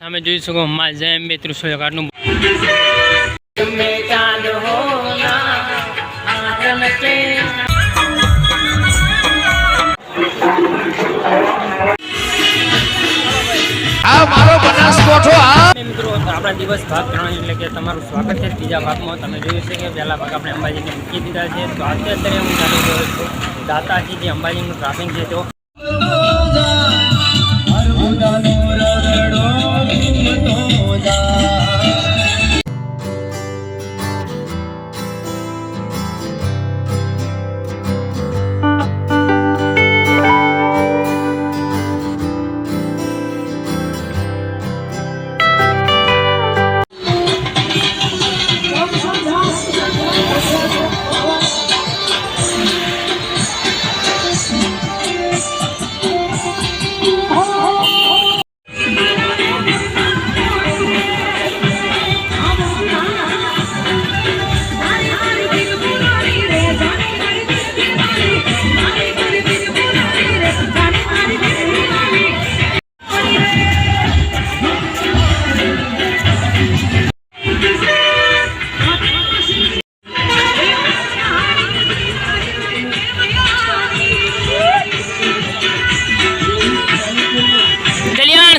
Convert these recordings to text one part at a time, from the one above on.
તમે જોઈ શકો માં જય અંબે ત્રિશુળ ઘાટનું મિત્રો આપણા દિવસ ભાગ 3 એટલે કે તમારું સ્વાગત છે ત્રીજા ભાગમાં। તમે જોયું છે કે પહેલા ભાગ આપણે અંબાજીને મૂકી દીધા છે, તો અત્યારે હું ચાલી રહ્યો છું દાતાજી જે અંબાજીનું ટ્રાફિક છે તો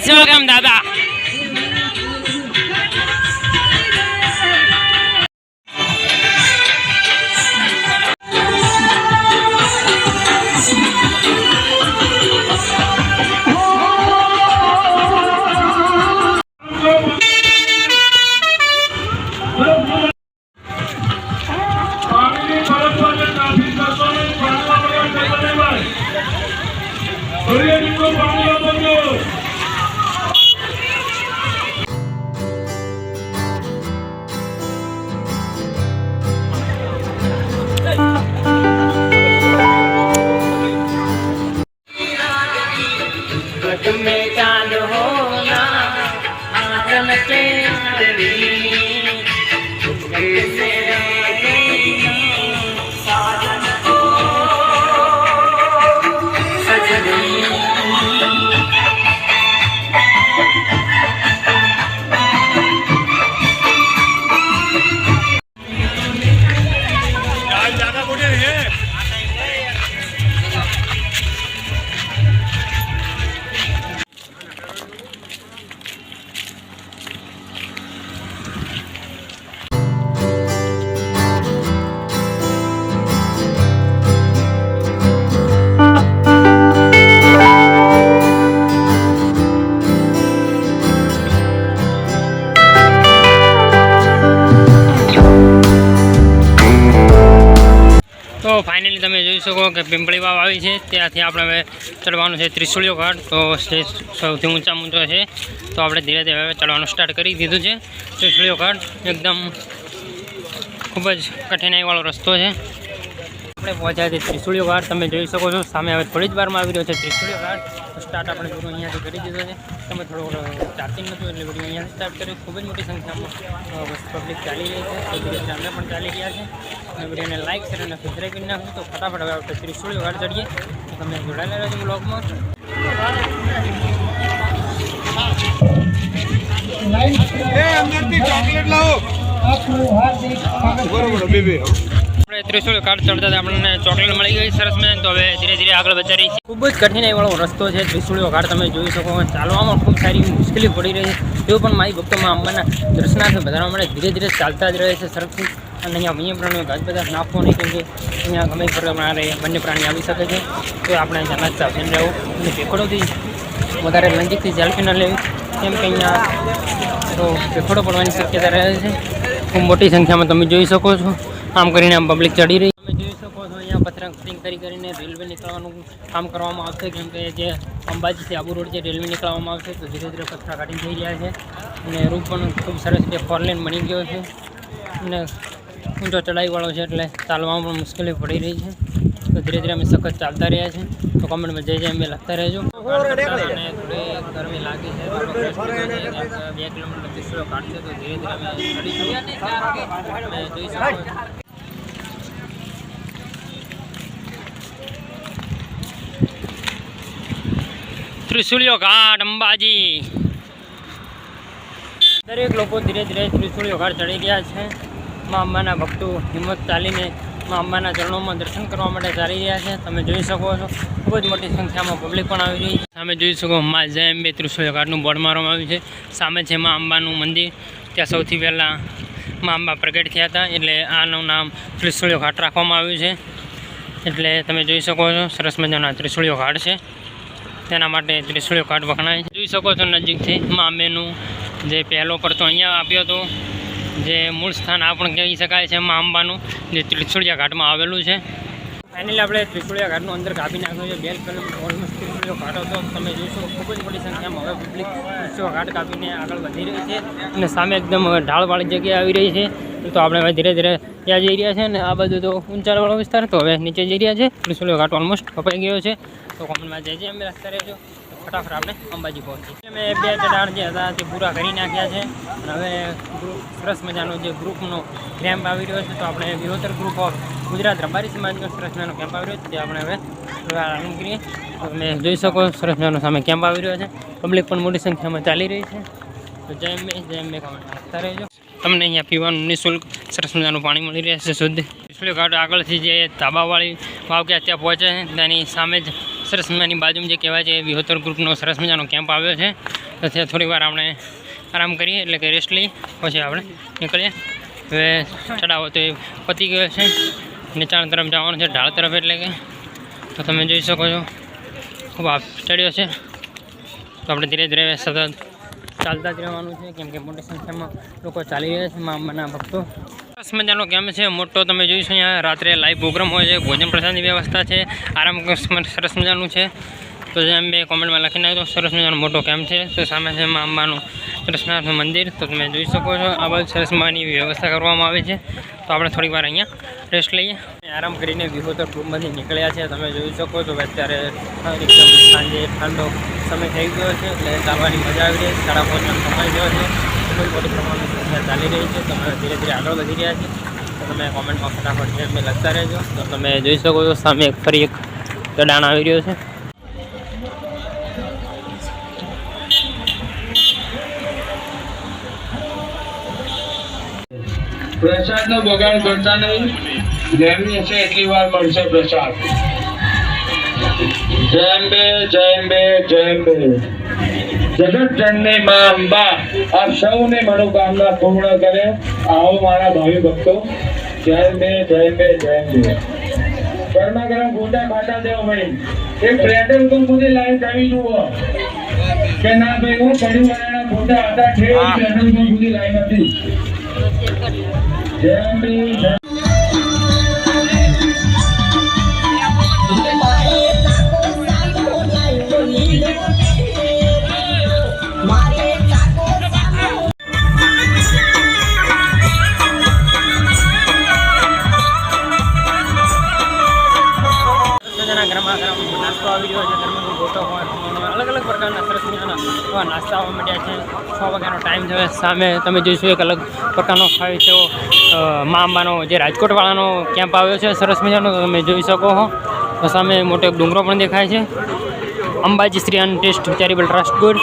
સેવાગ્રામ દાદા में चांद होना आंगन के साजन को सजनी ज्यादा बोले है तो फाइनली તમે જોઈ શકો કે પિંપળી વાવ આવી છે, ત્યાંથી આપણે હવે ચડવાનું છે ત્રિશુળીઓ ઘાટ। તો સ્ટેજ સૌથી ઊંચો છે, તો આપણે ધીરે ધીરે હવે ચડવાનું સ્ટાર્ટ કરી દીધું છે। ત્રિશુળીઓ ઘાટ એકદમ ખૂબ જ કઠિનાઈવાળો રસ્તો છે। આપણે પહોંચ્યા છે ત્રિશુળીઓ ઘાટ, તમે જોઈ શકો છો સામે હવે થોડી જ વારમાં આવી રહ્યો છે ત્રિશુળીઓ ઘાટ। તો સ્ટાર્ટ આપણે પૂરું અહીંયાથી કરી દીધો છે। તમે થોડો ચાર્જિંગ નહોતું એટલે વિડીયો અહીંયાથી સ્ટાર્ટ કર્યું। ખૂબ જ મોટી સંખ્યામાં પબ્લિક ચાલી રહી છે, તો ધીરે ધીરે અમે પણ ચાલી રહ્યા છે। અને વિડીયોને લાઇક શેર અને સબસ્ક્રાઈબ કરી નાખો। તો ફટાફટ હવે આપણે ત્રિશુળીઓ ઘાટ ચડીએ, તો તમે જોડાયેલા રહેજો બ્લોગમાં। આપણે ત્રિશુળ ઘાટ ચડતા આપણને ચોકલેટ મળી ગઈ સરસ મેં। તો હવે ધીરે ધીરે આગળ વધી રહી છે। ખૂબ જ કઠિનાઈવાળો રસ્તો છે ત્રિશુળીઓ ઘાટ, તમે જોઈ શકો ચાલવામાં ખૂબ સારી મુશ્કેલી પડી રહી છે। તેઓ પણ મારી ભક્તોમાં અંબાના દર્શનાર્થે વધારવા માટે ધીરે ધીરે ચાલતા જ રહે છે સરસથી। અને અહીંયા વન્ય પ્રાણીઓ ઘાસ બધા નાખવો નહીં, કેમ કે અહીંયા ગમે પ્રમાણે વન્ય પ્રાણી આવી શકે છે। તો આપણે અહીંયા સાવધાન રહેવું અને ભેખડોથી વધારે નજીકથી સેલ્ફી ન લેવી, કેમ કે અહીંયા તો ભેખડો પડવાની શક્યતા રહે છે ખૂબ મોટી સંખ્યામાં। તમે જોઈ શકો છો આમ કરીને આમ પબ્લિક ચડી રહી। તમે જોઈ શકો છો અહીંયા પથરા કટિંગ કરીને રેલવે નીકળવાનું કામ કરવામાં આવશે, કેમ કે જે અંબાજીથી આબુ રોડ જે રેલવે નીકળવામાં આવશે, તો ધીરે ધીરે પથરા કટિંગ થઈ રહ્યા છે અને રૂટ પણ ખૂબ સરસ રીતે 4 લેન બની ગયો છે અને ઊંચો ચડાઈવાળો છે એટલે ચાલવામાં પણ મુશ્કેલી પડી રહી છે। તો ધીરે ધીરે અમે સખત ચાલતા રહ્યા છે। તો કમેન્ટમાં જય જય અંબે લખતા રહેજો। અને થોડી ગરમી લાગી છે, 2 કિલોમીટર ત્રિશુળીઓ ઘાટ છે, તો ધીરે ધીરે અમે ચડીશું। જોઈ શકો त्रिशूलियों घाट अंबाजी। દરેક લોકો ધીરે ધીરે ત્રિશુળી ઘાટ ચડી ગયા છે. મા અંબાના ભક્તો હિંમત ચાલીને મા અંબાના ચરણોમાં દર્શન કરવા માટે ચાલી રહ્યા છે. તમે જોઈ શકો છો ખૂબ જ મોટી સંખ્યામાં પબ્લિક પણ આવી રહી છે. સામે જોઈ શકો મા જય અંબે ત્રિશુળી ઘાટનું બોર્ડ મારવામાં આવ્યું છે. સામે છે મા અંબાનું મંદિર. ત્યાં સૌથી પહેલાં મા અંબા પ્રગટ થયા હતા, એટલે આનું નામ ત્રિશુળી ઘાટ રાખવામાં આવ્યું છે. એટલે તમે જોઈ શકો છો સરસ મજાના ત્રિશુળી ઘાટ છે, તેના માટે ત્રિશુળી ઘાટ વખણાય છે. જોઈ શકો છો નજીકથી મા અંબેનું જે પહેલો પડતો અહીંયા આપ્યો હતો, જે મૂળ સ્થાન આ પણ કહી શકાય છે મા અંબાનું, જે ત્રિશુળિયા ઘાટમાં આવેલું છે. ફાઇનલી આપણે ત્રિશુળિયા ઘાટનું અંદર કાપી નાખ્યું છે. 2 કિલોમીટર ઓલમોસ્ટ ત્રિશુળિયો ઘાટ હતો. તમે જોઈશો ખૂબ જ મોટી સંખ્યામાં હવે પબ્લિક ત્રિશુળિયો ઘાટ કાપીને આગળ વધી રહી છે, અને સામે એકદમ ઢાળવાળી જગ્યાએ આવી રહી છે. તો આપણે હવે ધીરે ધીરે ત્યાં જઈ રહ્યા છે, અને આ બાજુ તો ઊંચાણવાળો વિસ્તાર, તો હવે નીચે જઈ રહ્યા છે. ત્રિશુળિયો ઘાટ ઓલમોસ્ટ કપાઈ ગયો છે. તો કોમેન્ટમાં જય અમે રસ્તા રહેજો. ફટાફટ આપણે અંબાજી પહોંચી. અમે 2 ચઢાણ જે હતા તે પૂરા કરી નાખ્યા છે, અને હવે સરસ મજાનો જે ગ્રુપનો કેમ્પ આવી રહ્યો છે. તો આપણે વિહોતર ગ્રુપ ઓફ ગુજરાત રબારી સમાજનો સરસ મજાનો કેમ્પ આવી રહ્યો છે, તે આપણે હવે આનંદ કરીએ. તમે જોઈ શકો સરસ મજાનો સામે કેમ્પ આવી રહ્યો છે. પબ્લિક પણ મોટી સંખ્યામાં ચાલી રહી છે. તો જય અંબે કમેન્ટ આપતા રહેજો. તમને અહીંયા પીવાનું નિઃશુલ્ક સરસ મજાનું પાણી મળી રહેશે શુદ્ધ. ત્રિશુળિયો ઘાટ આગળથી જે ધાબાવાળી વાવ કે ત્યાં પહોંચે છે, તેની સામે જ સરસ મજાની બાજુમાં જે કહેવાય છે વિહોતર ગ્રુપનો સરસ મજાનો કેમ્પ આવ્યો છે. તો ત્યાં થોડી વાર આપણે આરામ કરીએ, એટલે કે રેસ્ટ લઈએ, પછી આપણે નીકળીએ. હવે ચડાવો તો એ પતી ગયો છે. નીચાણ તરફ જવાનું છે, ઢાળ તરફ, એટલે કે તો તમે જોઈ શકો છો ખૂબ આપ ચડ્યો છે. તો આપણે ધીરે ધીરે સતત ચાલતા જ રહેવાનું છે, કેમ કે મોટી સંખ્યામાં લોકો ચાલી રહ્યા છે મા અંબાના ભક્તો. સરસ મજાનો કેમ્પ છે મોટો. તમે જોઈશું અહીંયા રાત્રે લાઈવ પ્રોગ્રામ હોય છે, ભોજન પ્રસાદની વ્યવસ્થા છે, આરામ સરસ મજાનું છે. તો જેમ બે કોમેન્ટમાં લખી નાખ્યો, સરસ મજાનો મોટો કેમ્પ છે. તો સામે છે મા અંબાનું કૃષ્ણનાથનું મંદિર. તો તમે જોઈ શકો છો આ બાજુ સરસ મજાની વ્યવસ્થા કરવામાં આવી છે. તો આપણે થોડીક વાર અહીંયા રેસ્ટ લઈએ, આરામ કરીને વિહોતર ગ્રુપમાંથી નીકળ્યા છે. તમે જોઈ શકો છો અત્યારે એકદમ સાંજે ઠંડો સમય થઈ ગયો છે, એટલે ચાલવાની મજા આવી રહી છે. 5:30 સમય ગયો છે. ખૂબ જ મોટી પ્રમાણમાં સંખ્યા ચાલી રહી છે. તમે ધીરે ધીરે આગળ વધી રહ્યા છે. તો તમે કોમેન્ટમાં ફટાફટ જે મેં લખતા રહેજો. તો તમે જોઈ શકો છો સામે ફરી એક ચઢાણ આવી રહ્યો છે. પ્રસાદનો બગાડ કરતા નહીં, જેમની હશે એટલી વાર મળશે પ્રસાદ. જય અંબે, જય અંબે, જય અંબે. જગત જનની મા અંબા આપ સૌની મનોકામના પૂર્ણ કરે. આવો મારા ભાવિ ભક્તો. જય અંબે, જય અંબે, જય અંબે. ગરમા ગરમ ગોટા ખાતા દેવો ભાઈ. એક પેટ્રોલ પંપ સુધી લાઈન કરી જુઓ કે ના ભાઈ, હું પરિવારના ગોટા હતા, પેટ્રોલ પંપ સુધી લાઈન હતી. જય અંબે, જય નાસ્તો આવી રહ્યો છે. ગરમા ગોટો હોય, અલગ અલગ પ્રકારના સરસ મજાના નાસ્તા આવવા માંડ્યા છે. 6 વાગ્યાનો ટાઈમ છે. સામે તમે જોઈશું એક અલગ પ્રકારનો ખાય છે મા અંબાનો જે રાજકોટવાળાનો કેમ્પ આવ્યો છે સરસ મજાનો. તમે જોઈ શકો છો. તો સામે મોટો એક ડુંગરો પણ દેખાય છે. Ambaji Shri Anna test charitable trust good.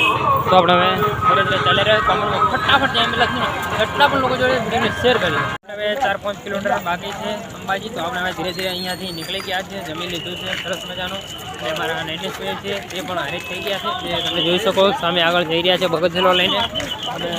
તો આપણે હવે ધીરે ધીરે ચાલી રહ્યા છીએ. ફટાફટ ત્યાં લખીને એટલા પણ લોકો જોડે વિડીયોને શેર કરી. હવે 4-5 કિલોમીટર બાકી છે અંબાજી. તો આપણે હવે ધીરે ધીરે અહીંયાથી નીકળી ગયા છે. જમી લીધું છે સરસ મજાનું. અને અમારા નૈનેશભાઈ છે એ પણ હારેજ થઈ ગયા છે. તમે જોઈ શકો સામે આગળ જઈ રહ્યા છે બગસલો લઈને. અને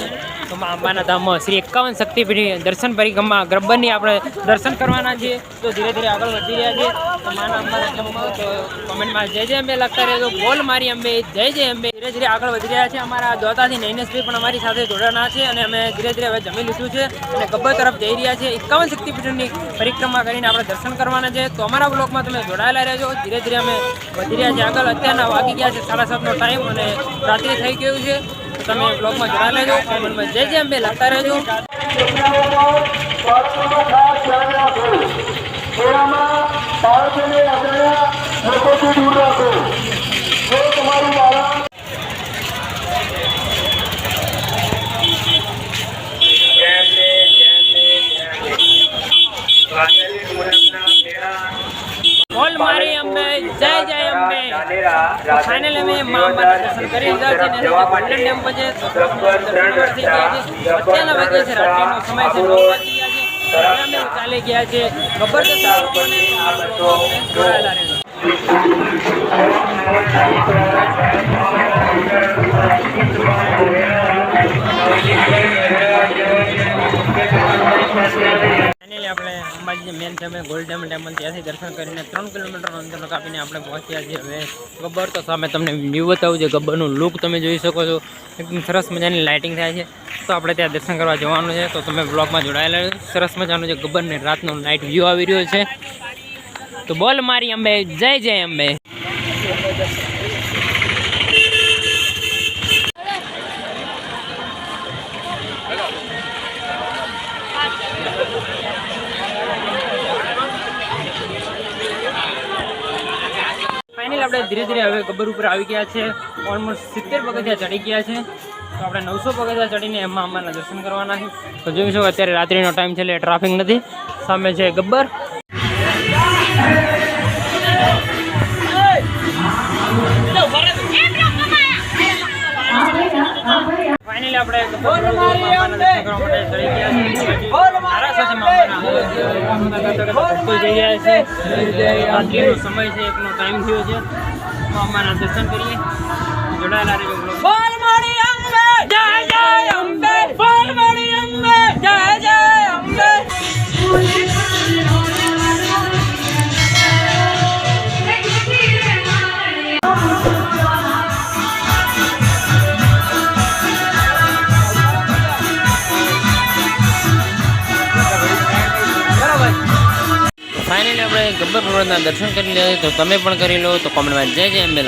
અંબાના ધામમાં શ્રી 51 શક્તિપીઠ દર્શન પરિક્રમા ગબ્બરની આપણે દર્શન કરવાના છીએ. તો ધીરે ધીરે આગળ વધી રહ્યા છે. તો માના અંબાના ધામમાં તો કોમેન્ટમાં જય જય અંબે લખતા રહેજો. બોલ મારી અંબે, જય જય અંબે. ધીરે ધીરે આગળ વધી રહ્યા છે. અમારા દોતાથી નૈનેશભાઈ પણ અમારી સાથે જોડાના છે, અને અમે ધીરે ધીરે હવે જમી લીધું છે અને ગબ્બર તરફ જઈ રહ્યા છે. 51 શક્તિપીઠની પરિક્રમા કરીને આપણે દર્શન કરવાના છે. તો અમારા બ્લોગમાં તમે જોડાયેલા રહેજો. ધીરે ધીરે અમે વધી રહ્યા છીએ આગળ. અત્યારના વાગી ગયા છે 7:30નો ટાઈમ, અને રાત્રે થઈ ગયું છે. તો તમે બ્લોગમાં જોડાયેલા રહેજો. કોમેન્ટમાં જય જય અંબે લખતા રહેજો. બોલ મારી અંબે, જય જય અંબે. ફાઇનલી અમે મા અંબાના દર્શન કરી લીધા છે અને ગોલ્ડન ટેમ્પલ છે તો દર્શન થઈ ગયા છે. અત્યારના વાગે છે રાત્રિનો સમય છે 9 વાગી ગયા છે. હવે અમે ચાલી ગયા છે ગબ્બર દર્શન જોડાયેલા રહેજો. ફાઇનલી આપણે અંબાજી મેન છે અમે ગોલ્ડન ટેમ્પલ ત્યાંથી દર્શન કરીને 3 કિલોમીટરનું અંતર કાપીને આપણે પહોંચ્યા છીએ હવે ગબ્બર. તો સામે તમને વ્યૂ બતાવું છે, ગબ્બરનું લુક તમે જોઈ શકો છો, એકદમ સરસ મજાની લાઇટિંગ થાય છે. તો આપણે ત્યાં દર્શન કરવા જવાનું છે તો તમે બ્લોગમાં જોડાયેલા રહેજો. સરસ મજાનું છે ગબ્બરને રાતનો નાઇટ વ્યૂ આવી રહ્યો છે. તો બોલ મારી અંબે જય જય અંબે. ફાઇનલ આપણે ધીરે ધીરે હવે ગબ્બર ઉપર આવી ગયા છે. ઓલમોસ્ટ 70 પગથિયા ચડી ગયા છે. તો આપણે 900 પગથિયા ચડીને એમાં અમારના દર્શન કરવાના છે. તો જોઈ શકો અત્યારે રાત્રિનો ટાઈમ છે એટલે ટ્રાફિક નથી. સામે છે ગબ્બર. ફાઇનલી આપણે ગબ્બર મામાના દર્શન કરવા માટે ચડી ગયા છે. મારા સાથે મામાના ભક્તો જઈ રહ્યા છે. રાત્રિનો સમય છે, એકનો ટાઈમ થયો છે. મામાના દર્શન કરીએ, જોડાયેલા રહેજો. બોલ મારી અંબે જય જય અંબે, બોલ મારી અંબે જય જય અંબે. ફાઇનલી આપણે ગબ્બર રોડના દર્શન કરી લઈએ તો તમે પણ કરી લો. તો કોમેન્ટમાં જય જય અંબે.